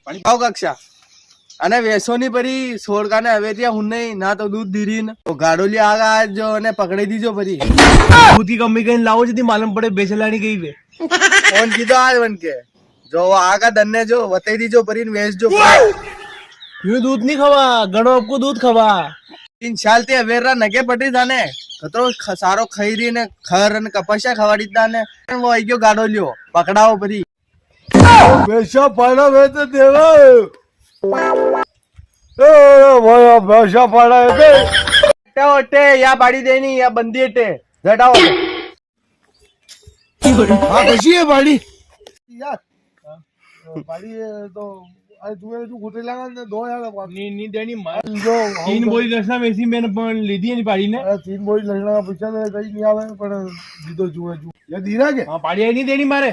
ભાવ કક્ષા અને વેસોની પરી સોળકાને હવે ત્યાં હું નહીં ના તો દૂધ દીરી ને તો ગાડોલી આગા જો અને પકડી દીજો પરી ભૂતી કમી કઈ લાવો જતી માલમ પડે બેસલાની ગઈ વે ફોન કીધો આજ વન કે જો આગા દન્ને જો વતાઈ દીજો પરી ને વેચજો યુ દૂધ નહીં ખવા ઘણો આપકો દૂધ ખવા 3 સાલ થી વેરા નગે પટી જાને કતરો સારો ખાઈ રહી ને ખર અને કપાસા ખવાડી દાને વો આઈ ગયો ગાડોલ્યો પકડાવો પરી पैसा पाना में तो देवा पैसा पाना है ओटे या बाड़ी देनी या बंदी अटे घटाओ हाँ कैसी है बाड़ी यार बाड़ी तो अरे तू घुटे लगा ने दो यार नहीं देनी मार जो 3 बोरी दसना वैसी मैंने पण લીધી ની પાડી ને अरे 3 बोरी लगना पीछे कहीं नहीं आवे पर दीदो जुए जू ये दीरा के हाँ पाड़ी नहीं देनी मारे